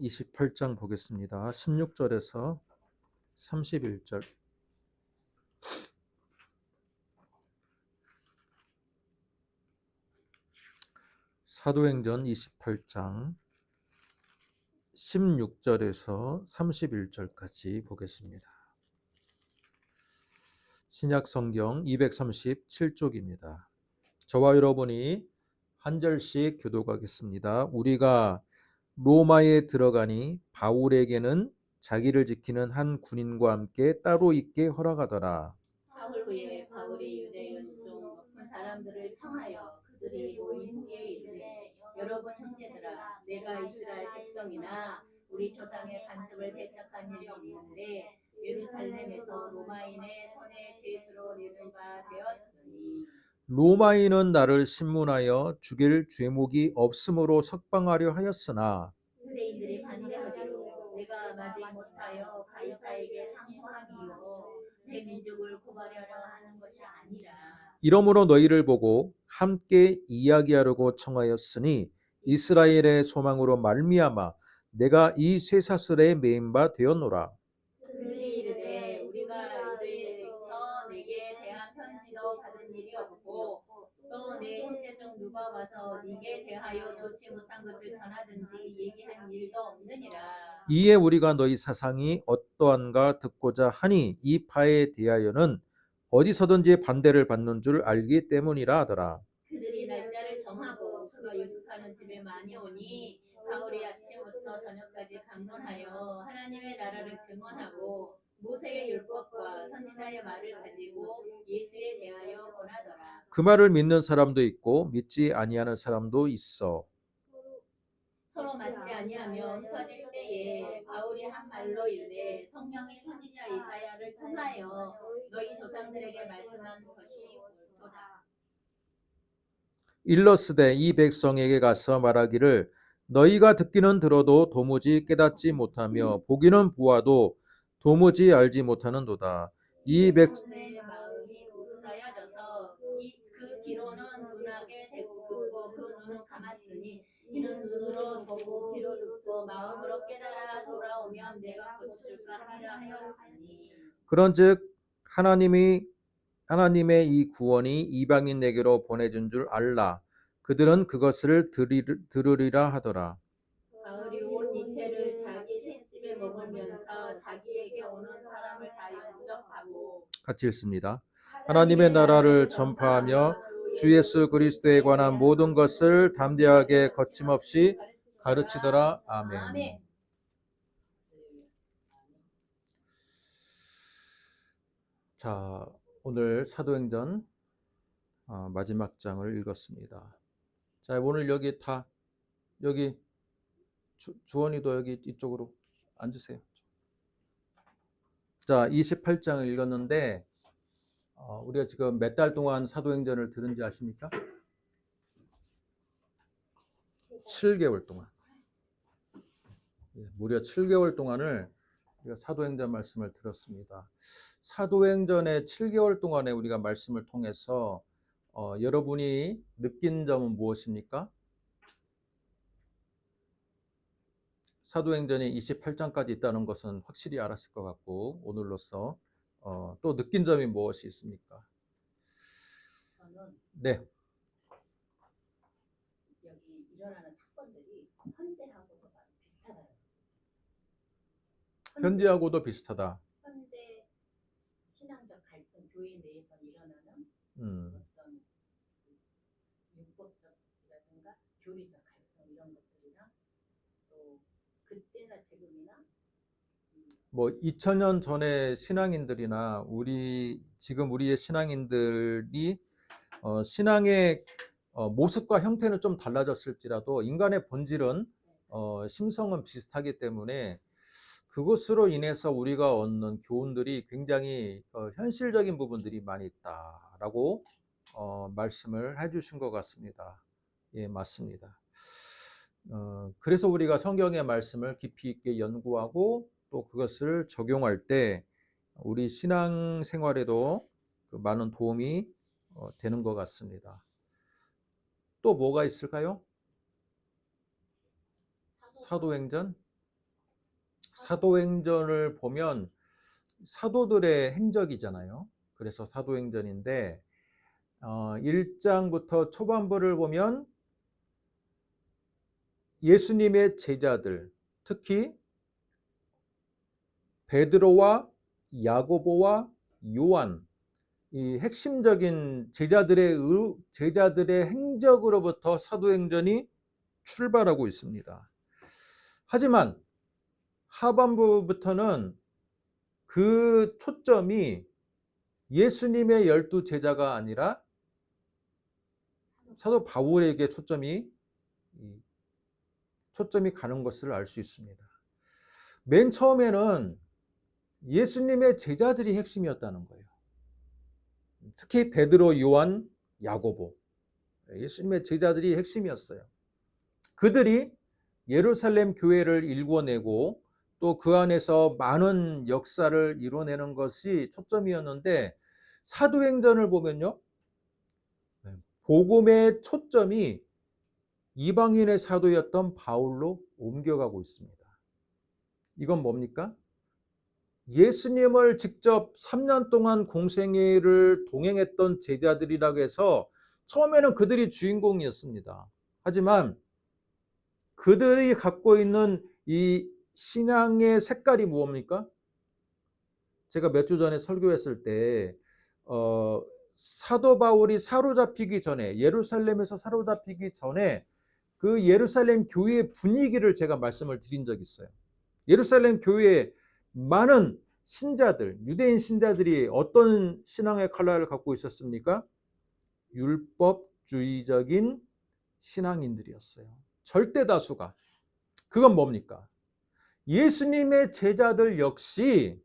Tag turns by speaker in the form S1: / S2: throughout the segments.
S1: 28장 보겠습니다. 16절에서 31절. 사도행전 28장 16절에서 31절까지 보겠습니다. 신약성경 237쪽입니다. 저와 여러분이 한 절씩 교독하겠습니다. 우리가 로마에 들어가니 바울에게는 자기를 지키는 한 군인과 함께 따로 있게 허락하더라.
S2: 사흘 후에 바울이 유대인 중 높은 사람들을 청하여 그들이 모인 후에 이르되, 여러분 형제들아, 내가 이스라엘 백성이나 우리 조상의 간섭을 배척한 일이 없는데 예루살렘에서 로마인의 손에 죄수로 내준 바 되었으니,
S1: 로마인은 나를 신문하여 죽일 죄목이 없으므로 석방하려 하였으나
S2: 유대인들이 반대하기로 내가 마지 못하여 가이사에게 상소함이요 내 민족을 고발하려 하는 것이 아니라,
S1: 이러므로 너희를 보고 함께 이야기하려고 청하였으니 이스라엘의 소망으로 말미암아 내가 이 쇠사슬에 매인 바 되었노라.
S2: 그들이 이르되 우리가 유대에서 내게 대한 편지도 받은 일이 없고 또 내 형제 중 누가 와서 네게 대하여 좋지 못한 것을 전하든지 얘기한 일도 없느니라.
S1: 이에 우리가 너희 사상이 어떠한가 듣고자 하니 이 바에 대하여는 어디서든지 반대를 받는 줄 알기 때문이라 하더라.
S2: 그들이 날짜를 정하고 그가 유숙하는 집에 많이 오니 바울이 아침부터 저녁까지 강론하여 하나님의 나라를 증언하고 모세의 율법과 선지자의 말을 가지고 예수에 대하여 권하더라.
S1: 그 말을 믿는 사람도 있고 믿지 아니하는 사람도 있어.
S2: 서로 맞지 아니하며 흩어질 때에 바울이 한 말로 이르되, 성령이 선지자 이사야를 통하여 너희 조상들에게 말씀한 것이 옳도다.
S1: 일러스되 이 백성에게 가서 말하기를 너희가 듣기는 들어도 도무지 깨닫지 못하며 보기는 보아도 도무지 알지 못하는도다. 이
S2: 백성의 마음이 우둔하여져서 그 귀로는 둔하게 듣고 그 눈은 감았으니 이는 눈으로 보고 귀로 듣고 마음으로 깨달아 돌아오면 내가 고쳐줄까 하리라 하였으니,
S1: 그런즉 하나님의 이 구원이 이방인에게로 보내준 줄 알라. 그들은 그것을 들으리라 하더라.
S2: 바울이 온 이태를 자기 셋집에 머물면서 자기에게 오는 사람을 다 영접하고
S1: 같이 읽습니다. 하나님의 나라를 전파하며 주 예수 그리스도에 관한 모든 것을 담대하게 거침없이 가르치더라. 아멘. 자, 오늘 사도행전 마지막 장을 읽었습니다. 자, 오늘 여기 주원이도 여기 이쪽으로 앉으세요. 자, 28장을 읽었는데 우리가 지금 몇 달 동안 사도행전을 들은지 아십니까? 7개월 동안. 무려 7개월 동안을 우리가 사도행전 말씀을 들었습니다. 사도행전의 7개월 동안에 우리가 말씀을 통해서 여러분이 느낀 점은 무엇입니까? 사도행전이 28장까지 있다는 것은 확실히 알았을 것 같고, 오늘로써 또 느낀 점이 무엇이 있습니까?
S2: 저는
S1: 네.
S2: 여기 일어나는 사건들이 현재하고도 비슷하다.
S1: 현재하고도 비슷하다.
S2: 현재 신앙적 갈등, 교회 내에서 일어나는 어떤 율법적이라든가 교리적 갈등 이런 것들이나 또 그때나 지금이나
S1: 뭐 2000년 전의 신앙인들이나 지금 우리의 신앙인들이 신앙의 모습과 형태는 좀 달라졌을지라도 인간의 본질은 심성은 비슷하기 때문에 그것으로 인해서 우리가 얻는 교훈들이 굉장히 현실적인 부분들이 많이 있다라고 말씀을 해주신 것 같습니다. 예, 맞습니다. 그래서 우리가 성경의 말씀을 깊이 있게 연구하고 또 그것을 적용할 때 우리 신앙 생활에도 많은 도움이 되는 것 같습니다. 또 뭐가 있을까요? 사도행전 사도행전을 보면 사도들의 행적이잖아요. 그래서 사도행전인데 1장부터 초반부를 보면 예수님의 제자들, 특히 베드로와 야고보와 요한, 이 핵심적인 제자들의 행적으로부터 사도행전이 출발하고 있습니다. 하지만 하반부부터는 그 초점이 예수님의 12제자가 아니라 사도 바울에게 초점이 가는 것을 알 수 있습니다. 맨 처음에는 예수님의 제자들이 핵심이었다는 거예요. 특히 베드로, 요한, 야고보, 예수님의 제자들이 핵심이었어요. 그들이 예루살렘 교회를 일궈내고 또 그 안에서 많은 역사를 이뤄내는 것이 초점이었는데, 사도행전을 보면요, 복음의 초점이 이방인의 사도였던 바울로 옮겨가고 있습니다. 이건 뭡니까? 예수님을 직접 3년 동안 공생애를 동행했던 제자들이라고 해서 처음에는 그들이 주인공이었습니다. 하지만 그들이 갖고 있는 이 신앙의 색깔이 무엇입니까? 제가 몇 주 전에 설교했을 때 사도 바울이 사로잡히기 전에, 예루살렘에서 사로잡히기 전에 그 예루살렘 교회의 분위기를 제가 말씀을 드린 적이 있어요. 예루살렘 교회에 많은 신자들, 유대인 신자들이 어떤 신앙의 컬러를 갖고 있었습니까? 율법주의적인 신앙인들이었어요. 절대 다수가. 그건 뭡니까? 예수님의 제자들 역시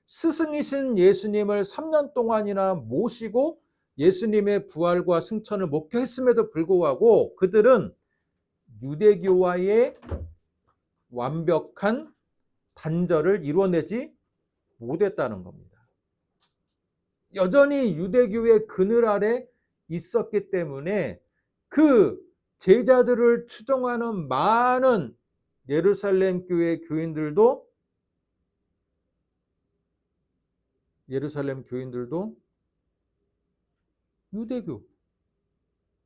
S1: 스승이신 예수님을 3년 동안이나 모시고 예수님의 부활과 승천을 목회했음에도 불구하고 그들은 유대교와의 완벽한 단절을 이뤄내지 못했다는 겁니다. 여전히 유대교의 그늘 아래 있었기 때문에 그 제자들을 추종하는 많은 예루살렘 교회 교인들도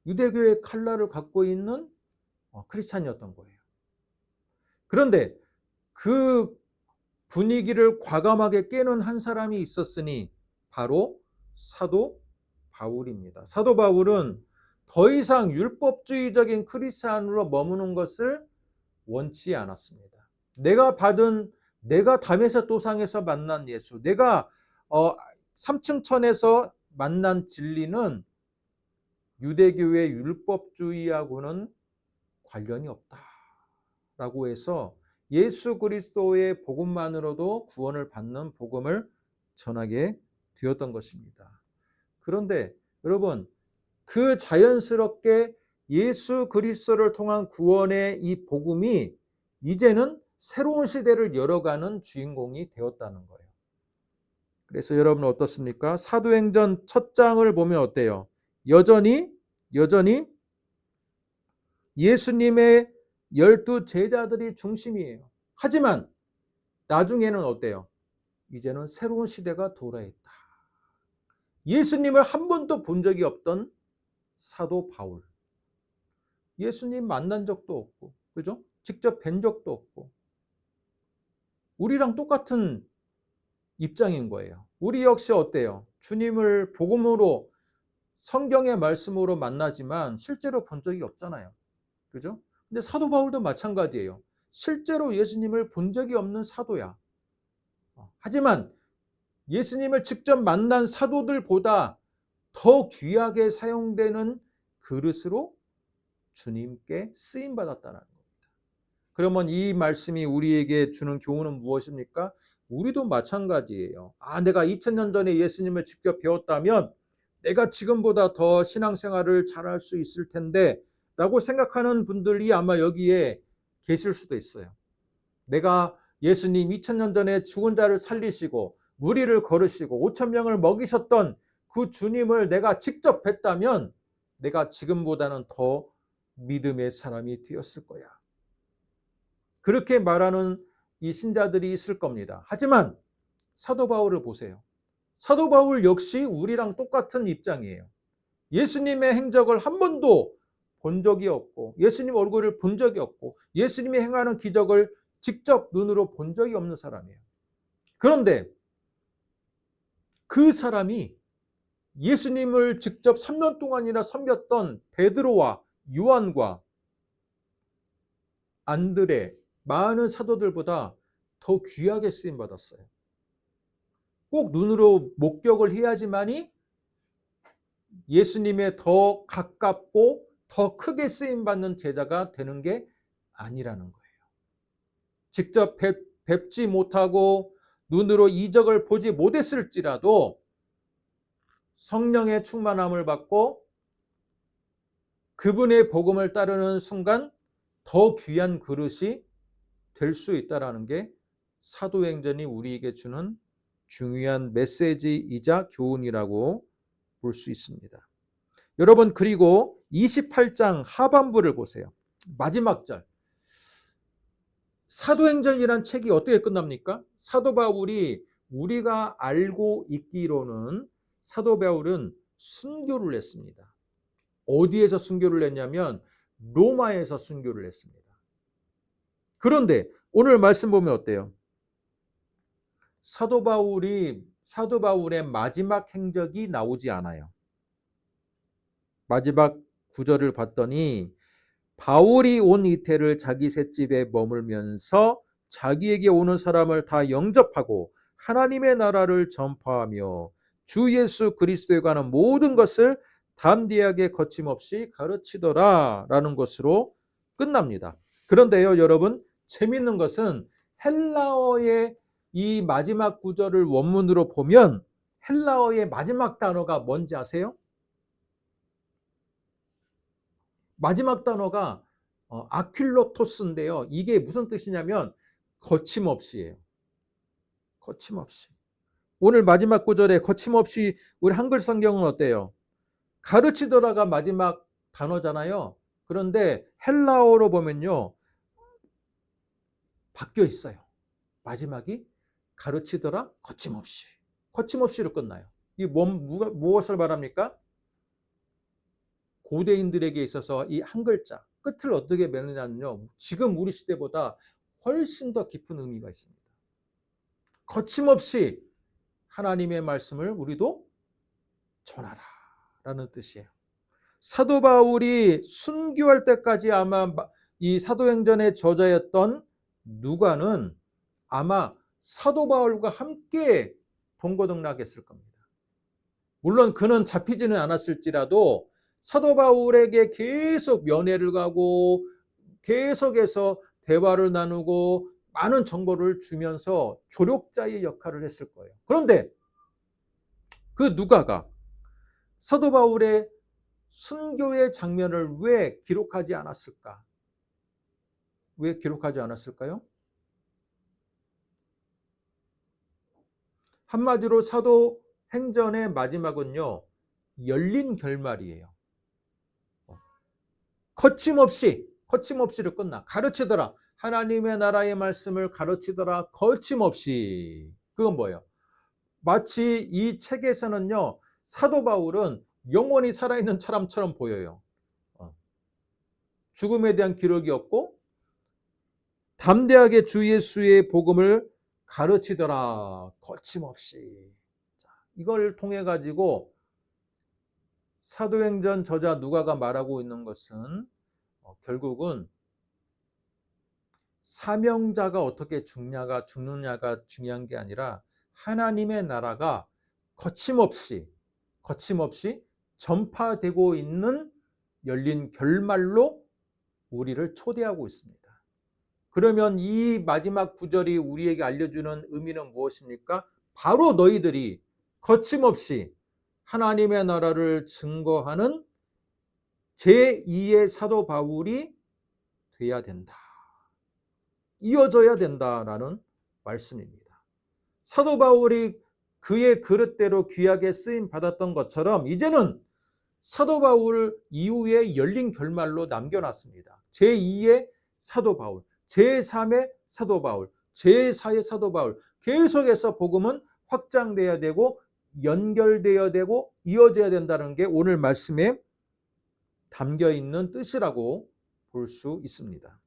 S1: 유대교의 칼라를 갖고 있는 크리스찬이었던 거예요. 그런데 그 분위기를 과감하게 깨는 한 사람이 있었으니 바로 사도 바울입니다. 사도 바울은 더 이상 율법주의적인 크리스찬으로 머무는 것을 원치 않았습니다. 내가 다메섹 도상에서 만난 예수, 내가 삼층천에서 만난 진리는 유대교의 율법주의하고는 관련이 없다라고 해서 예수 그리스도의 복음만으로도 구원을 받는 복음을 전하게 되었던 것입니다. 그런데 여러분, 그 자연스럽게 예수 그리스도를 통한 구원의 이 복음이 이제는 새로운 시대를 열어가는 주인공이 되었다는 거예요. 그래서 여러분 어떻습니까? 사도행전 첫 장을 보면 어때요? 여전히 예수님의 12제자들이 중심이에요. 하지만 나중에는 어때요? 이제는 새로운 시대가 돌아있다. 예수님을 한 번도 본 적이 없던 사도 바울. 예수님 만난 적도 없고, 그죠? 직접 뵌 적도 없고. 우리랑 똑같은 입장인 거예요. 우리 역시 어때요? 주님을 복음으로, 성경의 말씀으로 만나지만 실제로 본 적이 없잖아요. 그죠? 근데 사도 바울도 마찬가지예요. 실제로 예수님을 본 적이 없는 사도야. 하지만 예수님을 직접 만난 사도들보다 더 귀하게 사용되는 그릇으로 주님께 쓰임 받았다는 겁니다. 그러면 이 말씀이 우리에게 주는 교훈은 무엇입니까? 우리도 마찬가지예요. 내가 2000년 전에 예수님을 직접 배웠다면 내가 지금보다 더 신앙생활을 잘할 수 있을 텐데 라고 생각하는 분들이 아마 여기에 계실 수도 있어요. 내가 예수님 2000년 전에 죽은 자를 살리시고 무리를 걸으시고 5,000명을 먹이셨던 그 주님을 내가 직접 뵀다면 내가 지금보다는 더 믿음의 사람이 되었을 거야. 그렇게 말하는 이 신자들이 있을 겁니다. 하지만 사도 바울을 보세요. 사도 바울 역시 우리랑 똑같은 입장이에요. 예수님의 행적을 한 번도 본 적이 없고, 예수님 얼굴을 본 적이 없고, 예수님이 행하는 기적을 직접 눈으로 본 적이 없는 사람이에요. 그런데 그 사람이 예수님을 직접 3년 동안이나 섬겼던 베드로와 요한과 안드레, 많은 사도들보다 더 귀하게 쓰임 받았어요. 꼭 눈으로 목격을 해야지만이 예수님의 더 가깝고 더 크게 쓰임 받는 제자가 되는 게 아니라는 거예요. 직접 뵙지 못하고 눈으로 이적을 보지 못했을지라도 성령의 충만함을 받고 그분의 복음을 따르는 순간 더 귀한 그릇이 될 수 있다는 게 사도행전이 우리에게 주는 중요한 메시지이자 교훈이라고 볼 수 있습니다. 여러분, 그리고 28장 하반부를 보세요. 마지막 절. 사도행전이란 책이 어떻게 끝납니까? 사도 바울이 우리가 알고 있기로는 사도 바울은 순교를 했습니다. 어디에서 순교를 했냐면 로마에서 순교를 했습니다. 그런데 오늘 말씀 보면 어때요? 사도 바울의 마지막 행적이 나오지 않아요. 마지막 구절을 봤더니 바울이 온 이태를 자기 셋집에 머물면서 자기에게 오는 사람을 다 영접하고 하나님의 나라를 전파하며 주 예수 그리스도에 관한 모든 것을 담대하게 거침없이 가르치더라 라는 것으로 끝납니다. 그런데요, 여러분, 재밌는 것은 헬라어의 이 마지막 구절을 원문으로 보면 헬라어의 마지막 단어가 뭔지 아세요? 마지막 단어가 아퀼로토스인데요. 이게 무슨 뜻이냐면 거침없이예요. 거침없이. 오늘 마지막 구절에 거침없이, 우리 한글 성경은 어때요? 가르치더라가 마지막 단어잖아요. 그런데 헬라어로 보면요, 바뀌어 있어요. 마지막이 가르치더라 거침없이. 거침없이로 끝나요. 이 무엇을 말합니까? 고대인들에게 있어서 이 한 글자 끝을 어떻게 맺느냐는요, 지금 우리 시대보다 훨씬 더 깊은 의미가 있습니다. 거침없이 하나님의 말씀을 우리도 전하라 라는 뜻이에요. 사도 바울이 순교할 때까지 아마 이 사도행전의 저자였던 누가는 아마 사도 바울과 함께 동고동락했을 겁니다. 물론 그는 잡히지는 않았을지라도 사도 바울에게 계속 면회를 가고 계속해서 대화를 나누고 많은 정보를 주면서 조력자의 역할을 했을 거예요. 그런데 그 누가가 사도 바울의 순교의 장면을 왜 기록하지 않았을까? 왜 기록하지 않았을까요? 한마디로 사도행전의 마지막은요, 열린 결말이에요. 거침없이로 끝나. 가르치더라. 하나님의 나라의 말씀을 가르치더라. 거침없이. 그건 뭐예요? 마치 이 책에서는요, 사도 바울은 영원히 살아있는 사람처럼 보여요. 죽음에 대한 기록이 없고 담대하게 주 예수의 복음을 가르치더라. 거침없이. 이걸 통해 가지고 사도행전 저자 누가가 말하고 있는 것은 결국은 사명자가 어떻게 죽느냐가 중요한 게 아니라 하나님의 나라가 거침없이 전파되고 있는 열린 결말로 우리를 초대하고 있습니다. 그러면 이 마지막 구절이 우리에게 알려주는 의미는 무엇입니까? 바로 너희들이 거침없이 하나님의 나라를 증거하는 제2의 사도 바울이 돼야 된다. 이어져야 된다라는 말씀입니다. 사도 바울이 그의 그릇대로 귀하게 쓰임 받았던 것처럼 이제는 사도 바울 이후에 열린 결말로 남겨놨습니다. 제2의 사도 바울, 제3의 사도 바울, 제4의 사도 바울, 계속해서 복음은 확장돼야 되고 연결돼야 되고 이어져야 된다는 게 오늘 말씀에 담겨 있는 뜻이라고 볼 수 있습니다.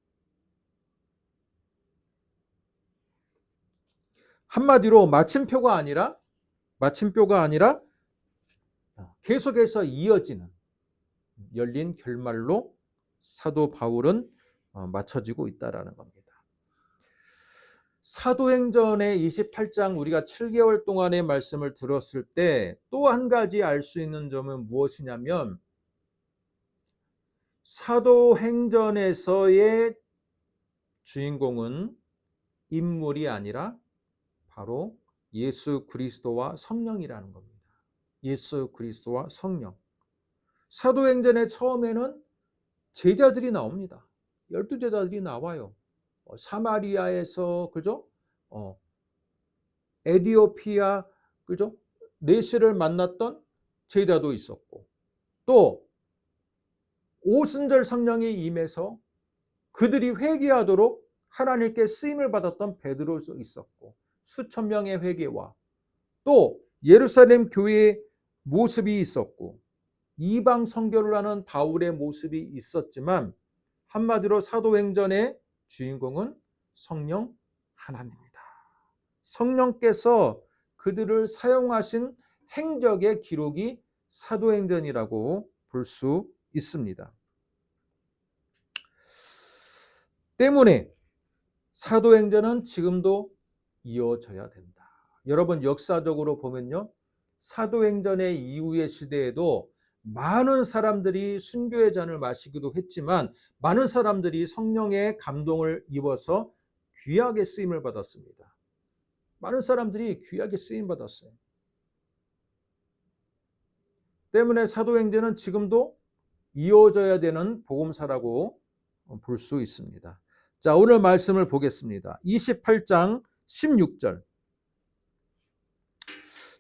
S1: 한마디로 마침표가 아니라 계속해서 이어지는 열린 결말로 사도 바울은 맞춰지고 있다라는 겁니다. 사도행전의 28장 우리가 7개월 동안의 말씀을 들었을 때 또 한 가지 알 수 있는 점은 무엇이냐면 사도행전에서의 주인공은 인물이 아니라 바로 예수 그리스도와 성령이라는 겁니다. 예수 그리스도와 성령. 사도행전의 처음에는 제자들이 나옵니다. 12제자들이 나와요. 사마리아에서 그죠? 에디오피아 그죠? 내시를 만났던 제자도 있었고 또 오순절 성령이 임해서 그들이 회개하도록 하나님께 쓰임을 받았던 베드로도 있었고 수천 명의 회개와 또 예루살렘 교회의 모습이 있었고 이방 선교를 하는 바울의 모습이 있었지만 한마디로 사도행전의 주인공은 성령 하나님입니다. 성령께서 그들을 사용하신 행적의 기록이 사도행전이라고 볼 수 있습니다. 때문에 사도행전은 지금도 이어져야 된다. 여러분 역사적으로 보면요. 사도행전의 이후의 시대에도 많은 사람들이 순교의 잔을 마시기도 했지만 많은 사람들이 성령의 감동을 입어서 귀하게 쓰임을 받았습니다. 많은 사람들이 귀하게 쓰임 받았어요. 때문에 사도행전은 지금도 이어져야 되는 복음사라고 볼 수 있습니다. 자, 오늘 말씀을 보겠습니다. 28장 16절.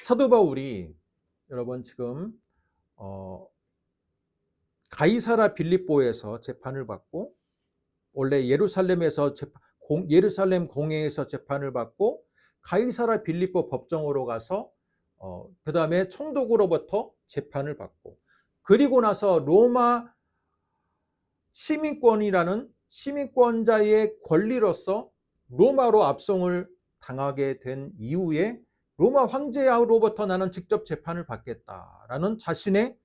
S1: 사도 바울이 여러분 지금 가이사라 빌립보에서 재판을 받고 원래 예루살렘에서 예루살렘 공회에서 재판을 받고 가이사라 빌립보 법정으로 가서 그 다음에 총독으로부터 재판을 받고 그리고 나서 로마 시민권이라는 시민권자의 권리로서 로마로 압송을 당하게 된 이후에 로마 황제로부터 나는 직접 재판을 받겠다라는 자신의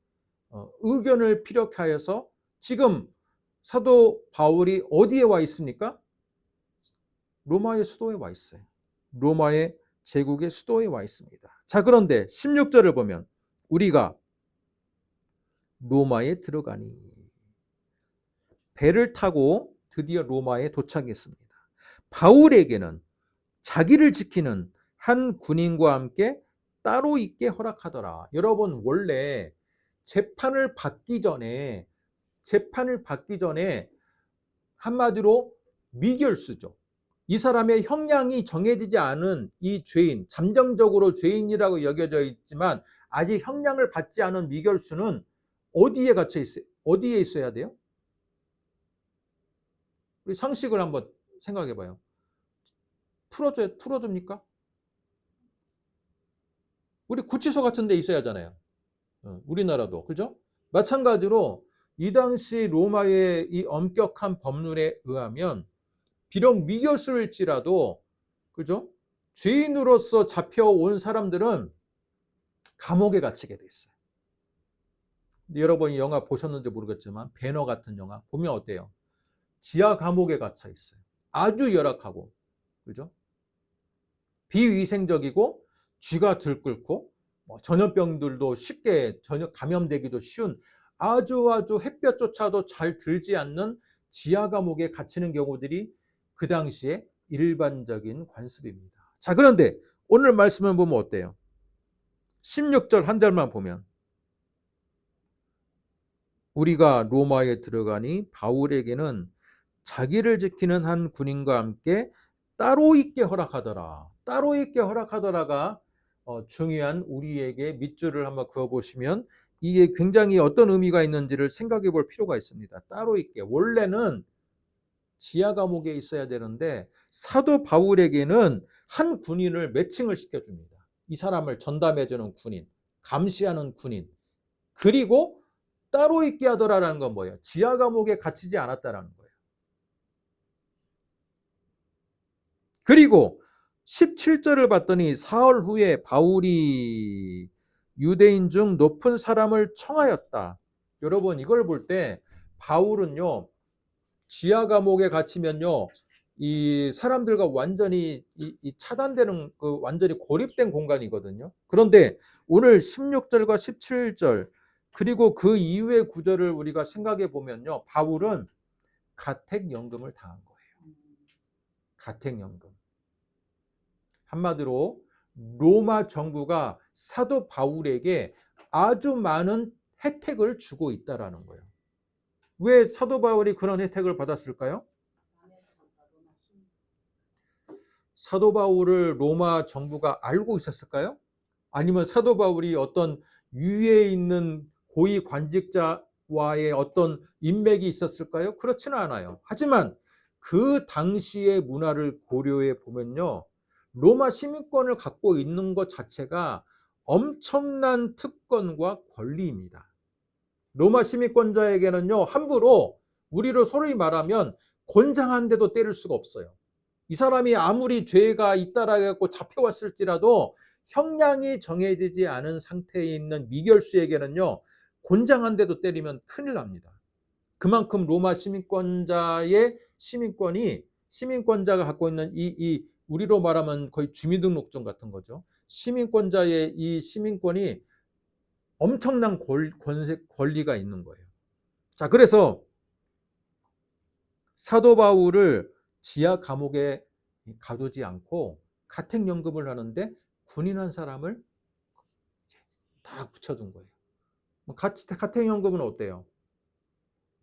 S1: 의견을 피력하여서 지금 사도 바울이 어디에 와 있습니까? 로마의 수도에 와 있어요. 로마의 제국의 수도에 와 있습니다. 자, 그런데 16절을 보면 우리가 로마에 들어가니 배를 타고 드디어 로마에 도착했습니다. 바울에게는 자기를 지키는 한 군인과 함께 따로 있게 허락하더라. 여러분 원래 재판을 받기 전에 한마디로 미결수죠. 이 사람의 형량이 정해지지 않은 이 죄인, 잠정적으로 죄인이라고 여겨져 있지만 아직 형량을 받지 않은 미결수는 어디에 갇혀 있어요? 어디에 있어야 돼요? 우리 상식을 한번 생각해 봐요. 풀어줍니까? 우리 구치소 같은 데 있어야 하잖아요. 우리나라도. 그죠? 마찬가지로 이 당시 로마의 이 엄격한 법률에 의하면 비록 미결수일지라도 그죠? 죄인으로서 잡혀온 사람들은 감옥에 갇히게 돼 있어요. 여러분이 영화 보셨는지 모르겠지만 배너 같은 영화 보면 어때요? 지하 감옥에 갇혀 있어요. 아주 열악하고 그죠? 비위생적이고 쥐가 들끓고 전염병들도 쉽게 감염되기도 쉬운 아주 햇볕조차도 잘 들지 않는 지하 감옥에 갇히는 경우들이 그 당시에 일반적인 관습입니다. 자, 그런데 오늘 말씀을 보면 어때요? 16절 한 절만 보면 우리가 로마에 들어가니 바울에게는 자기를 지키는 한 군인과 함께 따로 있게 허락하더라. 따로 있게 허락하더라가 중요한 우리에게 밑줄을 한번 그어보시면 이게 굉장히 어떤 의미가 있는지를 생각해 볼 필요가 있습니다. 따로 있게. 원래는 지하 감옥에 있어야 되는데 사도 바울에게는 한 군인을 매칭을 시켜줍니다. 이 사람을 전담해주는 군인, 감시하는 군인, 그리고 따로 있게 하더라라는 건 뭐예요? 지하 감옥에 갇히지 않았다라는 거예요. 그리고 17절을 봤더니 사흘 후에 바울이 유대인 중 높은 사람을 청하였다. 여러분 이걸 볼 때 바울은요 지하 감옥에 갇히면요 이 사람들과 완전히 이 차단되는 그 완전히 고립된 공간이거든요. 그런데 오늘 16절과 17절 그리고 그 이후의 구절을 우리가 생각해 보면요 바울은 가택연금을 당한 거예요. 가택연금. 한마디로 로마 정부가 사도 바울에게 아주 많은 혜택을 주고 있다라는 거예요. 왜 사도 바울이 그런 혜택을 받았을까요? 사도 바울을 로마 정부가 알고 있었을까요? 아니면 사도 바울이 어떤 위에 있는 고위 관직자와의 어떤 인맥이 있었을까요? 그렇지는 않아요. 하지만 그 당시의 문화를 고려해 보면요. 로마 시민권을 갖고 있는 것 자체가 엄청난 특권과 권리입니다. 로마 시민권자에게는요, 함부로 우리로 소위 말하면 곤장한데도 때릴 수가 없어요. 이 사람이 아무리 죄가 있다라고 잡혀왔을지라도 형량이 정해지지 않은 상태에 있는 미결수에게는요, 곤장한데도 때리면 큰일 납니다. 그만큼 로마 시민권자의 시민권이 시민권자가 갖고 있는 이 우리로 말하면 거의 주민등록증 같은 거죠. 시민권자의 이 시민권이 엄청난 권리가 있는 거예요. 자, 그래서 사도 바울을 지하 감옥에 가두지 않고 가택연금을 하는데 군인 한 사람을 다 붙여준 거예요. 가택연금은 어때요?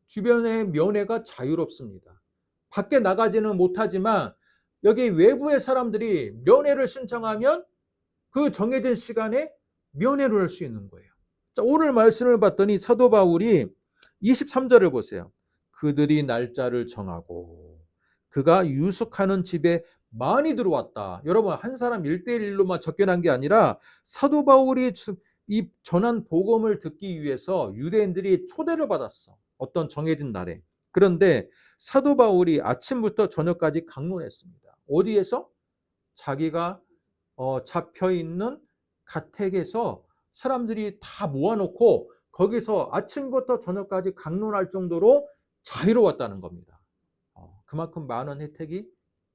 S1: 주변의 면회가 자유롭습니다. 밖에 나가지는 못하지만 여기 외부의 사람들이 면회를 신청하면 그 정해진 시간에 면회를 할 수 있는 거예요. 자, 오늘 말씀을 봤더니 사도 바울이 23절을 보세요. 그들이 날짜를 정하고 그가 유숙하는 집에 많이 들어왔다. 여러분 한 사람 1대1로만 접견한 게 아니라 사도 바울이 이 전한 복음을 듣기 위해서 유대인들이 초대를 받았어. 어떤 정해진 날에. 그런데 사도 바울이 아침부터 저녁까지 강론했습니다. 어디에서? 자기가 잡혀 있는 가택에서 사람들이 다 모아놓고 거기서 아침부터 저녁까지 강론할 정도로 자유로웠다는 겁니다. 그만큼 많은 혜택이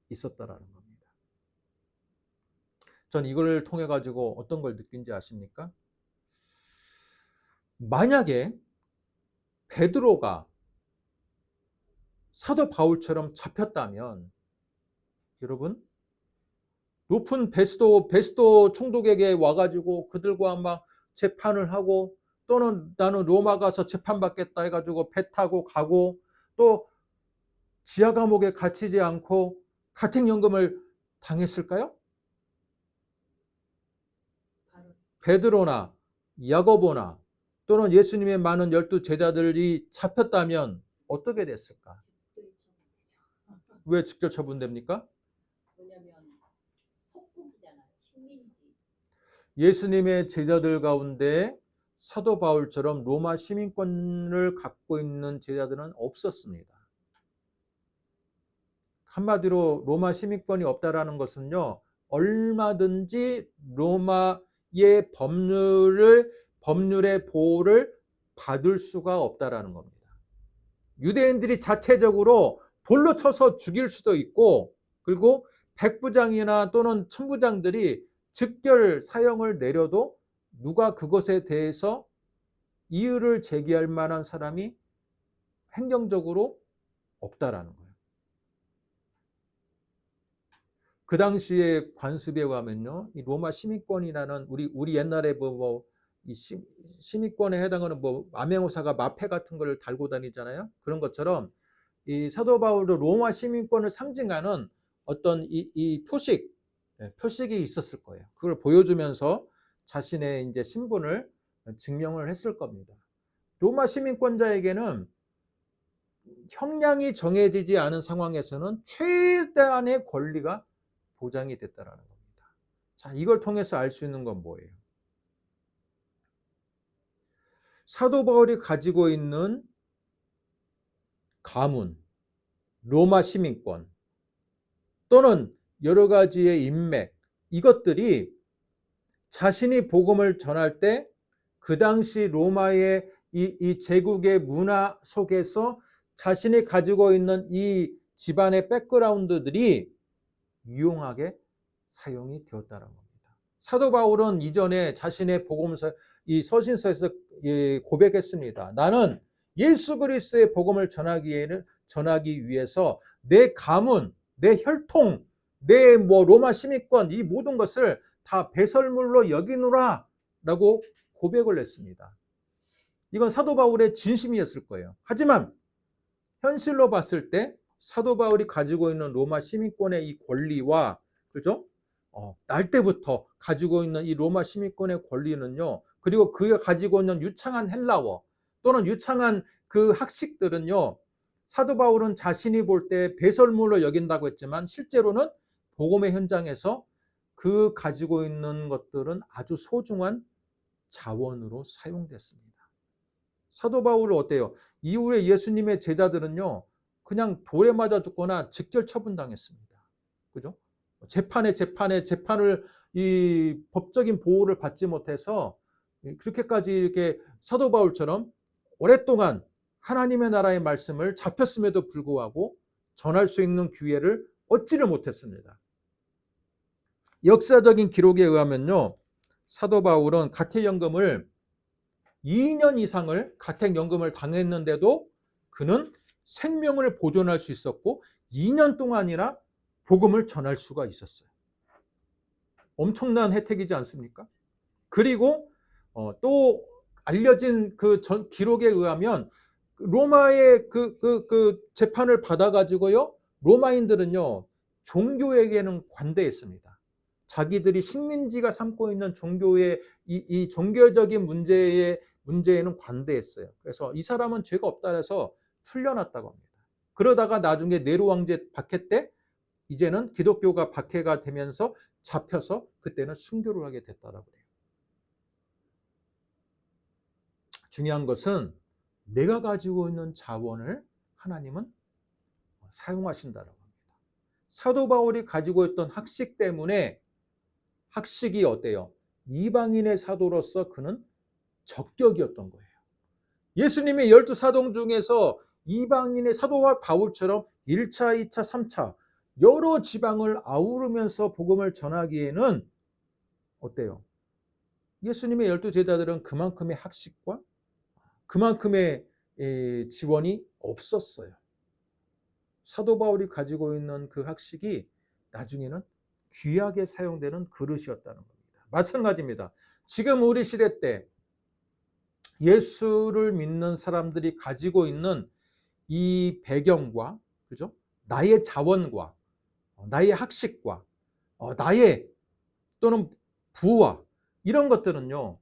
S1: 있었다라는 겁니다. 전 이걸 통해 가지고 어떤 걸 느낀지 아십니까? 만약에 베드로가 사도 바울처럼 잡혔다면 여러분 높은 베스도 총독에게 와가지고 그들과 막 재판을 하고 또는 나는 로마 가서 재판받겠다 해가지고 배 타고 가고 또 지하 감옥에 갇히지 않고 가택연금을 당했을까요? 베드로나 야고보나 또는 예수님의 많은 12 제자들이 잡혔다면 어떻게 됐을까? 왜 직결 처분됩니까?
S2: 왜냐면 속국이잖아요. 식민지.
S1: 예수님의 제자들 가운데 사도 바울처럼 로마 시민권을 갖고 있는 제자들은 없었습니다. 한마디로 로마 시민권이 없다라는 것은요, 얼마든지 로마의 법률의 보호를 받을 수가 없다라는 겁니다. 유대인들이 자체적으로 돌로 쳐서 죽일 수도 있고, 그리고 백부장이나 또는 천부장들이 즉결 사형을 내려도 누가 그것에 대해서 이유를 제기할 만한 사람이 행정적으로 없다라는 거예요. 그 당시에 관습에 가면요, 이 로마 시민권이라는 우리 옛날에 이 시민권에 해당하는 암행어사가 마패 같은 걸 달고 다니잖아요. 그런 것처럼 이 사도 바울도 로마 시민권을 상징하는 어떤 이 표식이 있었을 거예요. 그걸 보여주면서 자신의 이제 신분을 증명을 했을 겁니다. 로마 시민권자에게는 형량이 정해지지 않은 상황에서는 최대한의 권리가 보장이 됐다라는 겁니다. 자, 이걸 통해서 알 수 있는 건 뭐예요? 사도 바울이 가지고 있는 가문, 로마 시민권 또는 여러 가지의 인맥, 이것들이 자신이 복음을 전할 때 그 당시 로마의 이 제국의 문화 속에서 자신이 가지고 있는 이 집안의 백그라운드들이 유용하게 사용이 되었다는 겁니다. 사도 바울은 이전에 자신의 복음서 이 서신서에서 고백했습니다. 나는 예수 그리스도의 복음을 전하기 위해서 내 가문, 내 혈통, 내 로마 시민권 이 모든 것을 다 배설물로 여기노라라고 고백을 했습니다. 이건 사도 바울의 진심이었을 거예요. 하지만 현실로 봤을 때 사도 바울이 가지고 있는 로마 시민권의 이 권리와 그죠? 날 때부터 가지고 있는 이 로마 시민권의 권리는요. 그리고 그가 가지고 있는 유창한 헬라어 또는 유창한 그 학식들은요. 사도 바울은 자신이 볼 때 배설물로 여긴다고 했지만 실제로는 복음의 현장에서 그 가지고 있는 것들은 아주 소중한 자원으로 사용됐습니다. 사도 바울은 어때요? 이후에 예수님의 제자들은요, 그냥 돌에 맞아 죽거나 직결 처분당했습니다. 그죠? 재판을 이 법적인 보호를 받지 못해서 그렇게까지 이렇게 사도 바울처럼 오랫동안 하나님의 나라의 말씀을 잡혔음에도 불구하고 전할 수 있는 기회를 얻지를 못했습니다. 역사적인 기록에 의하면요, 사도 바울은 가택연금을 2년 이상을 가택연금을 당했는데도 그는 생명을 보존할 수 있었고 2년 동안이나 복음을 전할 수가 있었어요. 엄청난 혜택이지 않습니까? 그리고 또 알려진 그 기록에 의하면 로마의 그 재판을 받아가지고요, 로마인들은요 종교에게는 관대했습니다. 자기들이 식민지가 삼고 있는 종교의 이 종교적인 문제에는 관대했어요. 그래서 이 사람은 죄가 없다 해서 풀려났다고 합니다. 그러다가 나중에 네로 왕제 박해 때 이제는 기독교가 박해가 되면서 잡혀서 그때는 순교를 하게 됐다라고 해요. 중요한 것은 내가 가지고 있는 자원을 하나님은 사용하신다라고 합니다. 사도 바울이 가지고 있던 학식 때문에 학식이 어때요? 이방인의 사도로서 그는 적격이었던 거예요. 예수님의 12사도 중에서 이방인의 사도와 바울처럼 1차, 2차, 3차 여러 지방을 아우르면서 복음을 전하기에는 어때요? 예수님의 12제자들은 그만큼의 학식과 그만큼의 지원이 없었어요. 사도 바울이 가지고 있는 그 학식이 나중에는 귀하게 사용되는 그릇이었다는 겁니다. 마찬가지입니다. 지금 우리 시대 때 예수를 믿는 사람들이 가지고 있는 이 배경과 그죠? 나의 자원과 나의 학식과 나의 또는 부와 이런 것들은요.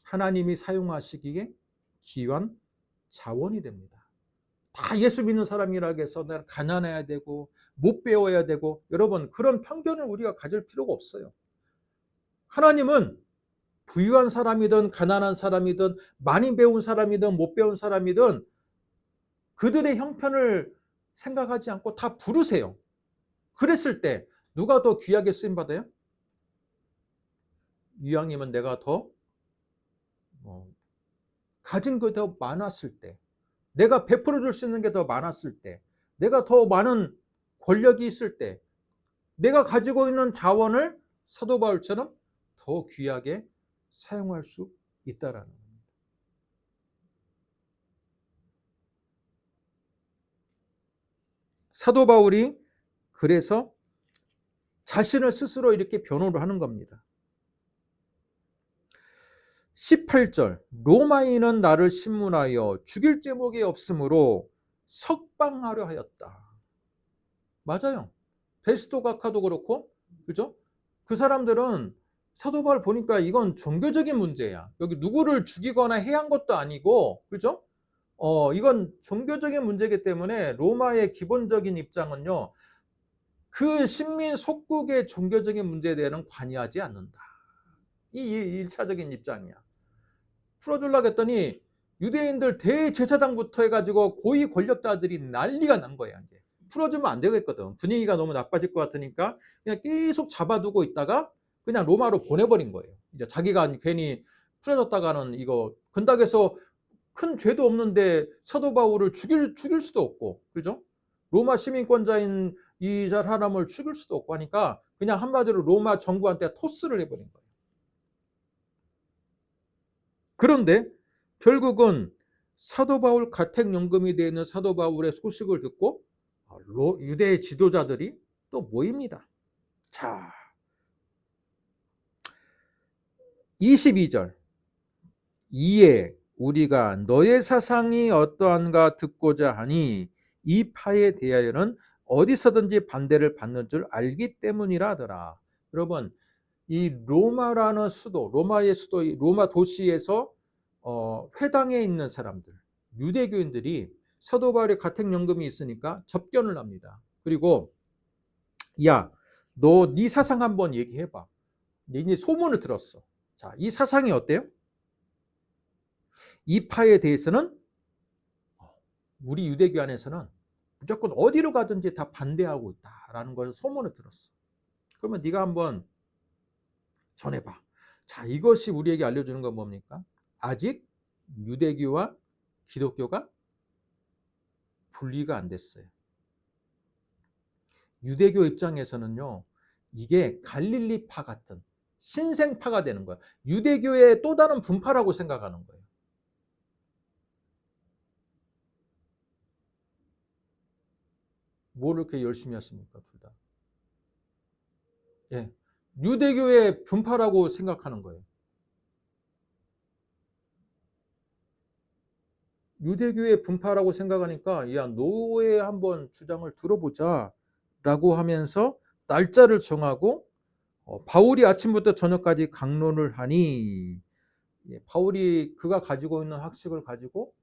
S1: 하나님이 사용하시기에 귀한 자원이 됩니다. 다 예수 믿는 사람이라고 해서 내가 가난해야 되고 못 배워야 되고 여러분 그런 편견을 우리가 가질 필요가 없어요. 하나님은 부유한 사람이든 가난한 사람이든 많이 배운 사람이든 못 배운 사람이든 그들의 형편을 생각하지 않고 다 부르세요. 그랬을 때 누가 더 귀하게 쓰임받아요? 이왕이면 내가 더 가진 게 더 많았을 때, 내가 베풀어 줄 수 있는 게 더 많았을 때, 내가 더 많은 권력이 있을 때, 내가 가지고 있는 자원을 사도 바울처럼 더 귀하게 사용할 수 있다라는 겁니다. 사도 바울이 그래서 자신을 스스로 이렇게 변호를 하는 겁니다. 18절 로마인은 나를 신문하여 죽일 제목이 없으므로 석방하려 하였다. 맞아요. 베스토 가카도 그렇고 그죠? 그 사람들은 사도 바울 보니까 이건 종교적인 문제야. 여기 누구를 죽이거나 해한 것도 아니고 그죠? 이건 종교적인 문제이기 때문에 로마의 기본적인 입장은요, 그 식민 속국의 종교적인 문제에 대해서는 관여하지 않는다. 이 1차적인 입장이야. 풀어주려고 했더니 유대인들 대제사장부터 해가지고 고위 권력자들이 난리가 난 거야. 이제 풀어주면 안 되겠거든. 분위기가 너무 나빠질 것 같으니까 그냥 계속 잡아두고 있다가 그냥 로마로 보내버린 거예요. 이제 자기가 괜히 풀어줬다가는 이거 근닥에서 큰 죄도 없는데 사도 바울을 죽일 수도 없고, 그죠? 로마 시민권자인 이 사람을 죽일 수도 없고 하니까 그냥 한마디로 로마 정부한테 토스를 해버린 거예요. 그런데 결국은 사도 바울 가택연금이 되어 있는 사도 바울의 소식을 듣고 유대 지도자들이 또 모입니다. 자, 22절. 이에 우리가 너의 사상이 어떠한가 듣고자 하니 이 파에 대하여는 어디서든지 반대를 받는 줄 알기 때문이라 하더라. 여러분, 이 로마라는 수도, 로마의 수도, 로마 도시에서 회당에 있는 사람들, 유대교인들이 사도 바울의 가택연금이 있으니까 접견을 합니다. 그리고 야, 너 네 사상 한번 얘기해봐. 이제 소문을 들었어. 자, 이 사상이 어때요? 이 파에 대해서는 우리 유대교 안에서는 무조건 어디로 가든지 다 반대하고 있다라는 걸 소문을 들었어. 그러면 네가 한번 전해봐. 자, 이것이 우리에게 알려주는 건 뭡니까? 아직 유대교와 기독교가 분리가 안 됐어요. 유대교 입장에서는요, 이게 갈릴리파 같은 신생파가 되는 거야. 유대교의 또 다른 분파라고 생각하는 거예요. 뭘 이렇게 열심히 하십니까, 둘 다? 예, 유대교의 분파라고 생각하는 거예요. 유대교의 분파라고 생각하니까 야, 너의 한번 주장을 들어보자 라고 하면서 날짜를 정하고 바울이 아침부터 저녁까지 강론을 하니, 바울이 그가 가지고 있는 학식을 가지고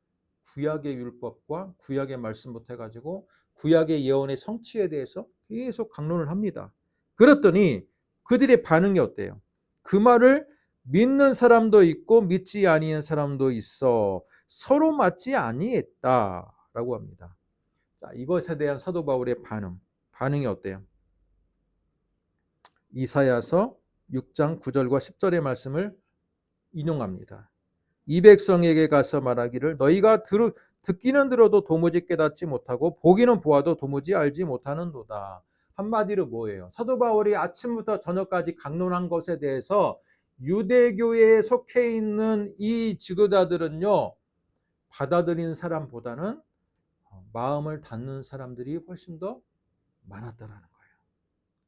S1: 구약의 율법과 구약의 말씀부터 해가지고 구약의 예언의 성취에 대해서 계속 강론을 합니다. 그랬더니 그들의 반응이 어때요? 그 말을 믿는 사람도 있고 믿지 아니한 사람도 있어 서로 맞지 아니했다라고 합니다. 자, 이것에 대한 사도 바울의 반응이 어때요? 이사야서 6장 9절과 10절의 말씀을 인용합니다. 이 백성에게 가서 말하기를 너희가 듣기는 들어도 도무지 깨닫지 못하고 보기는 보아도 도무지 알지 못하는도다. 한마디로 뭐예요? 사도 바울이 아침부터 저녁까지 강론한 것에 대해서 유대교에 속해 있는 이 지도자들은요, 받아들인 사람보다는 마음을 닫는 사람들이 훨씬 더 많았다라는 거예요.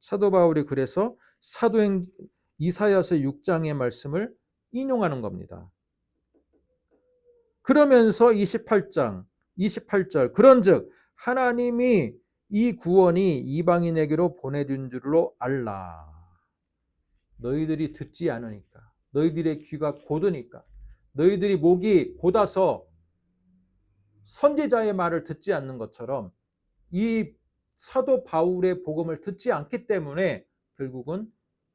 S1: 사도 바울이 그래서 이사야서 6장의 말씀을 인용하는 겁니다. 그러면서 28절 그런즉 하나님이 이 구원이 이방인에게로 보내준 줄로 알라. 너희들이 듣지 않으니까, 너희들의 귀가 고드니까, 너희들이 목이 곧아서 선지자의 말을 듣지 않는 것처럼 이 사도 바울의 복음을 듣지 않기 때문에 결국은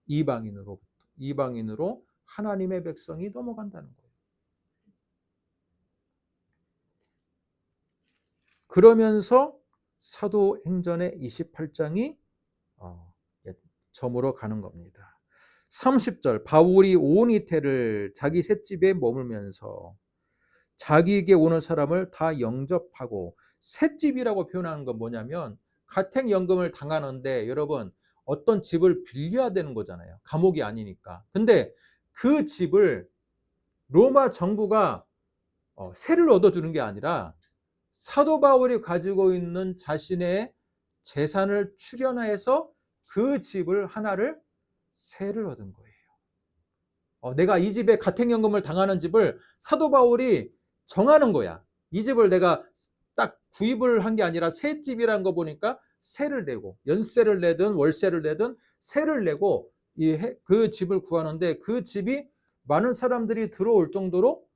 S1: 이방인으로 하나님의 백성이 넘어간다는 거예요. 그러면서 사도행전의 28장이 저물어 가는 겁니다. 30절 바울이 온 이태를 자기 셋집에 머물면서 자기에게 오는 사람을 다 영접하고, 셋집이라고 표현하는 건 뭐냐면 가택연금을 당하는데 여러분 어떤 집을 빌려야 되는 거잖아요. 감옥이 아니니까. 근데 그 집을 로마 정부가 세를 얻어주는 게 아니라 사도 바울이 가지고 있는 자신의 재산을 출연해서 그 집을 하나를 세를 얻은 거예요. 내가 이 집에 가택연금을 당하는 집을 사도 바울이 정하는 거야. 이 집을 내가 딱 구입을 한 게 아니라 새 집이라는 거 보니까 세를 내고, 연세를 내든 월세를 내든 세를 내고 그 집을 구하는데 그 집이 많은 사람들이 들어올 정도로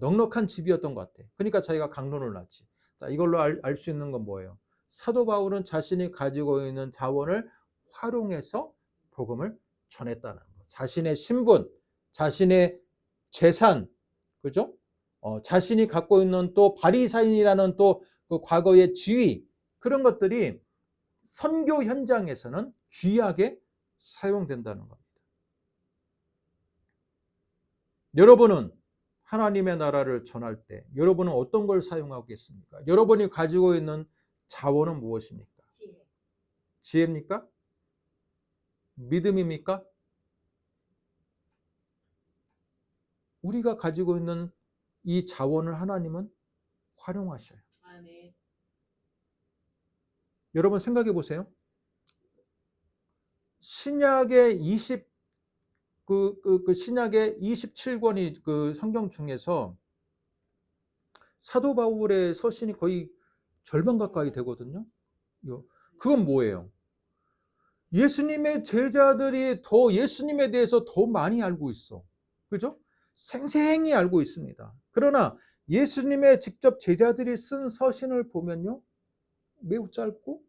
S1: 넉넉한 집이었던 것 같아. 그러니까 자기가 강론을 하지. 자, 이걸로 알 수 있는 건 뭐예요? 사도 바울은 자신이 가지고 있는 자원을 활용해서 복음을 전했다는 거. 자신의 신분, 자신의 재산, 그죠? 자신이 갖고 있는 또 바리사인이라는 또 그 과거의 지위, 그런 것들이 선교 현장에서는 귀하게 사용된다는 겁니다. 여러분은 하나님의 나라를 전할 때 여러분은 어떤 걸 사용하고 계십니까? 여러분이 가지고 있는 자원은 무엇입니까?
S2: 지혜.
S1: 지혜입니까? 믿음입니까? 우리가 가지고 있는 이 자원을 하나님은 활용하셔요.
S2: 아멘.
S1: 여러분 생각해 보세요. 신약의 신약의 27권이 그 성경 중에서 사도 바울의 서신이 거의 절반 가까이 되거든요. 그건 뭐예요? 예수님의 제자들이 더 예수님에 대해서 더 많이 알고 있어. 그죠? 생생히 알고 있습니다. 그러나 예수님의 직접 제자들이 쓴 서신을 보면요, 매우 짧고,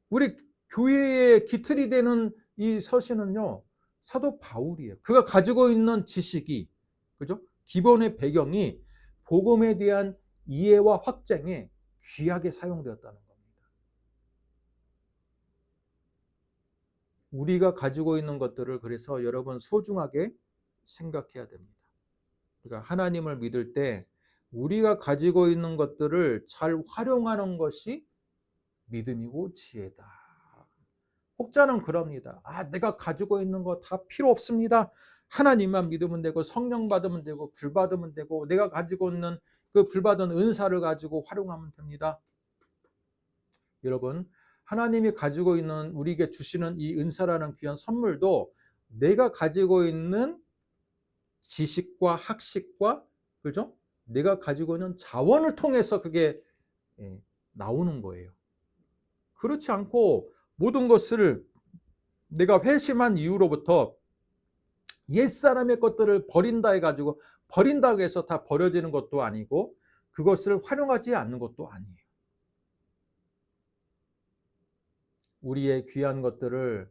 S1: 우리 교회의 기틀이 되는 이 서신은요, 사도 바울이에요. 그가 가지고 있는 지식이, 그죠? 기본의 배경이 복음에 대한 이해와 확장에 귀하게 사용되었다는 겁니다. 우리가 가지고 있는 것들을 그래서 여러분 소중하게 생각해야 됩니다. 그러니까 하나님을 믿을 때 우리가 가지고 있는 것들을 잘 활용하는 것이 믿음이고 지혜다. 혹자는 그럽니다. 내가 가지고 있는 거 다 필요 없습니다. 하나님만 믿으면 되고 성령 받으면 되고 불 받으면 되고 내가 가지고 있는 그 불 받은 은사를 가지고 활용하면 됩니다. 여러분, 하나님이 가지고 있는 우리에게 주시는 이 은사라는 귀한 선물도 내가 가지고 있는 지식과 학식과, 그죠? 내가 가지고 있는 자원을 통해서 그게 나오는 거예요. 그렇지 않고 모든 것을 내가 회심한 이후로부터 옛사람의 것들을 버린다 해가지고 버린다고 해서 다 버려지는 것도 아니고 그것을 활용하지 않는 것도 아니에요. 우리의 귀한 것들을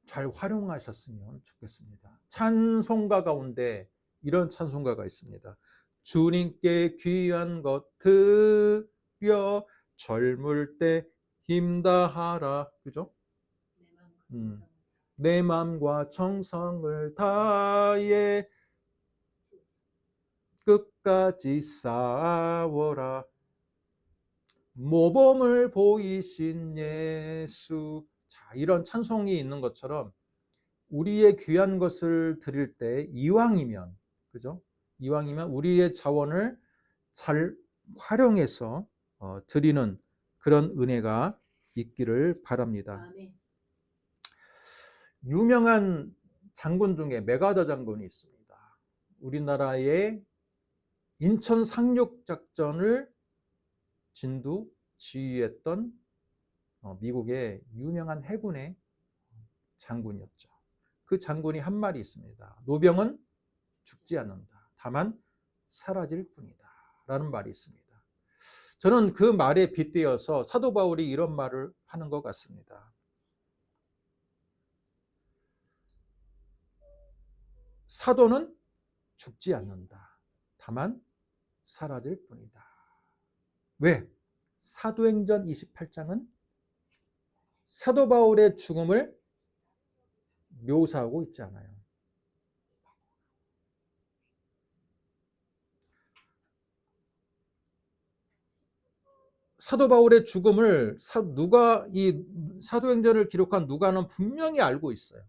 S1: 잘 활용하셨으면 좋겠습니다. 찬송가 가운데 이런 찬송가가 있습니다. 주님께 귀한 것 드려 젊을 때 힘다하라. 그죠? 내 마음과 정성을 다해 끝까지 싸워라. 모범을 보이신 예수. 자, 이런 찬송이 있는 것처럼 우리의 귀한 것을 드릴 때 이왕이면, 그죠? 이왕이면 우리의 자원을 잘 활용해서 드리는 그런 은혜가 있기를 바랍니다.
S2: 아멘.
S1: 유명한 장군 중에 메가더 장군이 있습니다. 우리나라의 인천 상륙 작전을 진두 지휘했던 미국의 유명한 해군의 장군이었죠. 그 장군이 한 말이 있습니다. 노병은 죽지 않는다. 다만 사라질 뿐이다. 라는 말이 있습니다. 저는 그 말에 빗대어서 사도 바울이 이런 말을 하는 것 같습니다. 사도는 죽지 않는다. 다만 사라질 뿐이다. 왜? 사도행전 28장은 사도 바울의 죽음을 묘사하고 있지 않아요. 사도 바울의 죽음을 이 사도행전을 기록한 누가는 분명히 알고 있어요.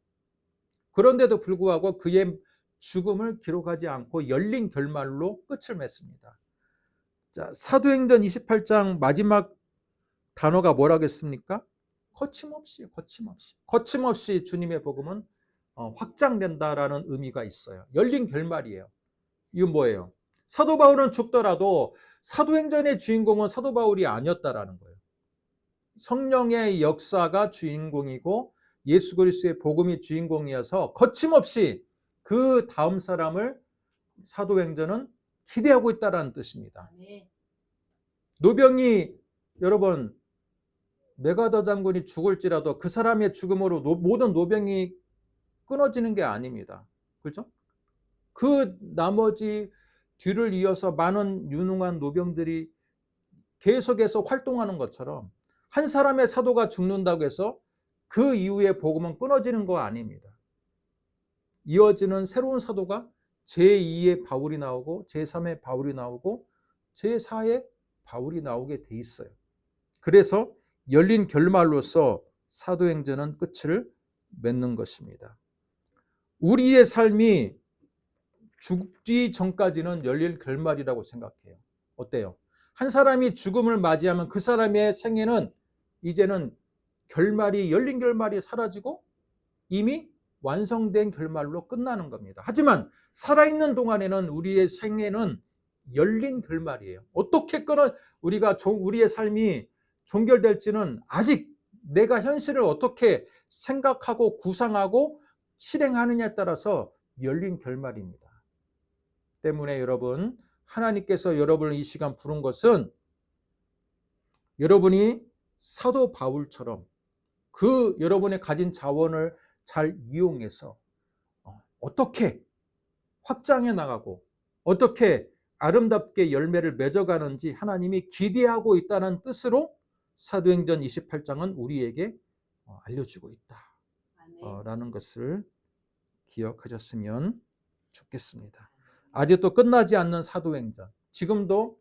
S1: 그런데도 불구하고 그의 죽음을 기록하지 않고 열린 결말로 끝을 맺습니다. 자, 사도행전 28장 마지막 단어가 뭐라겠습니까? 거침없이 주님의 복음은 확장된다라는 의미가 있어요. 열린 결말이에요. 이건 뭐예요? 사도 바울은 죽더라도 사도행전의 주인공은 사도 바울이 아니었다라는 거예요. 성령의 역사가 주인공이고 예수 그리스도의 복음이 주인공이어서 거침없이 그 다음 사람을 사도행전은 기대하고 있다는 뜻입니다.
S2: 아멘.
S1: 노병이 여러분 메가더 장군이 죽을지라도 그 사람의 죽음으로 모든 노병이 끊어지는 게 아닙니다. 그렇죠? 그 나머지 뒤를 이어서 많은 유능한 노병들이 계속해서 활동하는 것처럼 한 사람의 사도가 죽는다고 해서 그 이후에 복음은 끊어지는 거 아닙니다. 이어지는 새로운 사도가 제2의 바울이 나오고 제3의 바울이 나오고 제4의 바울이 나오게 돼 있어요. 그래서 열린 결말로서 사도행전은 끝을 맺는 것입니다. 우리의 삶이 죽기 전까지는 열릴 결말이라고 생각해요. 어때요? 한 사람이 죽음을 맞이하면 그 사람의 생애는 이제는 결말이 열린 결말이 사라지고 이미 완성된 결말로 끝나는 겁니다. 하지만 살아있는 동안에는 우리의 생애는 열린 결말이에요. 어떻게 우리의 삶이 종결될지는 아직 내가 현실을 어떻게 생각하고 구상하고 실행하느냐에 따라서 열린 결말입니다. 때문에 여러분, 하나님께서 여러분을 이 시간 부른 것은 여러분이 사도 바울처럼 그 여러분의 가진 자원을 잘 이용해서 어떻게 확장해 나가고 어떻게 아름답게 열매를 맺어가는지 하나님이 기대하고 있다는 뜻으로 사도행전 28장은 우리에게 알려주고 있다라는 것을 기억하셨으면 좋겠습니다. 아직도 끝나지 않는 사도행전, 지금도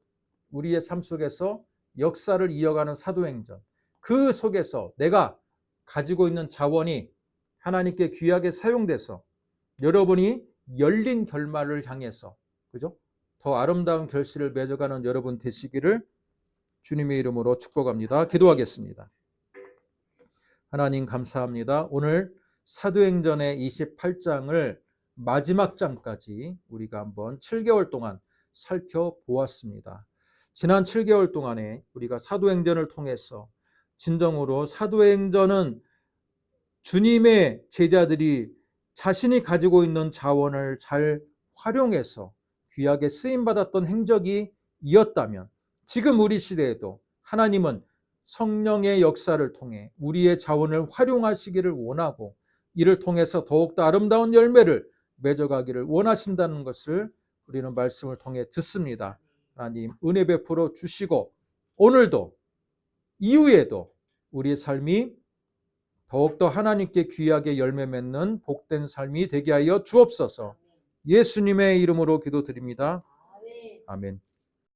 S1: 우리의 삶 속에서 역사를 이어가는 사도행전, 그 속에서 내가 가지고 있는 자원이 하나님께 귀하게 사용돼서 여러분이 열린 결말을 향해서, 그죠? 더 아름다운 결실을 맺어가는 여러분 되시기를 주님의 이름으로 축복합니다. 기도하겠습니다. 하나님 감사합니다. 오늘 사도행전의 28장을 마지막 장까지 우리가 한번 7개월 동안 살펴보았습니다. 지난 7개월 동안에 우리가 사도행전을 통해서 진정으로 사도행전은 주님의 제자들이 자신이 가지고 있는 자원을 잘 활용해서 귀하게 쓰임받았던 행적이 이었다면 지금 우리 시대에도 하나님은 성령의 역사를 통해 우리의 자원을 활용하시기를 원하고 이를 통해서 더욱더 아름다운 열매를 맺어가기를 원하신다는 것을 우리는 말씀을 통해 듣습니다. 하나님 은혜 베풀어 주시고 오늘도 이후에도 우리의 삶이 더욱더 하나님께 귀하게 열매 맺는 복된 삶이 되게 하여 주옵소서. 예수님의 이름으로 기도드립니다. 아멘.